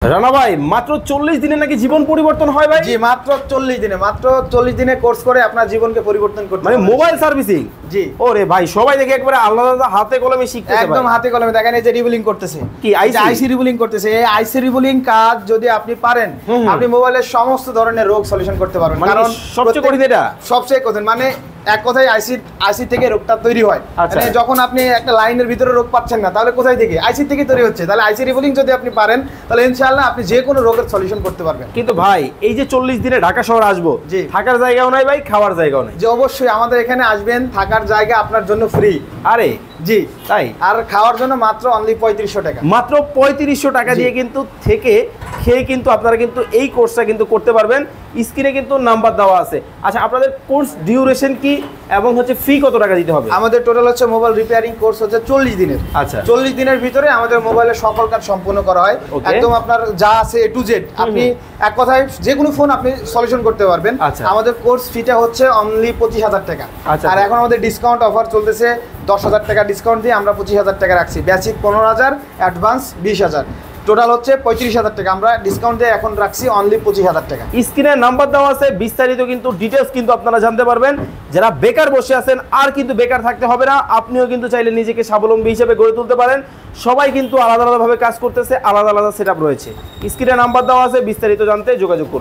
রানা ভাই মাত্র 40 দিনে নাকি জীবন পরিবর্তন হয় ভাই? জি মাত্র 40 দিনে কোর্স করে আপনার জীবনকে পরিবর্তন করতে মানে পারবেন। Mobile servicing? জি ওরে ভাই সবাই দেখে একবারে আলাদা আলাদা হাতে কলমে শিখতেছে একদম ভাই। হাতে কলমে দেখেন এই যে রিবুলিং করতেছে কি আইসি? আইসি রিবুলিং করতেছে। এই আইসি রিবুলিং কাজ যদি আপনি পারেন হুম। আপনি মোবাইলের সমস্ত ধরনের রোগ সলিউশন করতে পারবেন। মানে কারণ সবচেয়ে কঠিন এটা? সবচেয়ে কঠিন মানে এক কথায় আইসি থেকে রোগটা তৈরি হয়। আচ্ছা। মানে যখন আপনি একটা লাইনের ভিতরে রোগ পাচ্ছেন না তাহলে কোথায় থেকে? আইসি থেকে তৈরি হচ্ছে। তাহলে আইসি রিবুলিং যদি আপনি পারেন তাহলে ইনশাআল্লাহ আপনি যে কোনো রোগের সলিউশন করতে পারবেন। কিন্তু ভাই এই যে 40 দিনে ঢাকা শহর আসবো, জি। থাকার জায়গাও নাই ভাই, খাওয়ার জায়গাও নাই। যে অবশ্যই আমাদের এখানে আসবেন, থাকার জায়গা আপনার জন্য ফ্রি। আরে জি তাই? আর খাওয়ার জন্য মাত্র অনলি 3500 টাকা। মাত্র 3500 টাকা জি। দিয়ে কিন্তু থেকে খেয়ে কিন্তু আপনারা কিন্তু এই কোর্সটা কিন্তু করতে পারবেন। স্ক্রিনে কিন্তু নাম্বার দেওয়া আছে। আচ্ছা আপনাদের কোর্স ডিউরেশন কি এবং হচ্ছে ফি কত টাকা দিতে হবে? আমাদের টোটাল হচ্ছে মোবাইল রিপেয়ারিং কোর্স হচ্ছে 40 দিনের। আচ্ছা। 40 দিনের ভিতরে আমাদের মোবাইলের সকল কাজ সম্পূর্ণ করা হয়। Okay. একদম আপনার যা আছে A to Z আপনি এক কথায় যে কোনো ফোন আপনি সলিউশন করতে পারবেন। আচ্ছা। আমাদের কোর্স ফিটা হচ্ছে অনলি 25,000 টাকা। আচ্ছা। আর এখন আমাদের ডিসকাউন্ট অফার চলতেছে 10,000 টাকা ডিসকাউন্ট দিয়ে আমরা 25,000 টাকা রাখছি। বেসিক 15,000, অ্যাডভান্স 20,000, টোটাল হচ্ছে 35,000 টাকা। আমরা ডিসকাউন্ট দিয়ে এখন রাখছি অনলি 25,000 টাকা। স্ক্রিনে নাম্বার দেওয়া আছে, বিস্তারিত কিন্তু ডিটেলস কিন্তু আপনারা জানতে পারবেন। যারা বেকার বসে আছেন আর কিন্তু বেকার থাকতে হবে না, আপনিও কিন্তু চাইলে নিজেকে স্বাবলম্বী হিসেবে গড়ে তুলতে পারেন। সবাই কিন্তু আলাদা আলাদাভাবে কাজ করতেছে, আলাদা আলাদা সেটআপ রয়েছে। স্ক্রিনে নাম্বার দেওয়া আছে, বিস্তারিত জানতে যোগাযোগ করুন।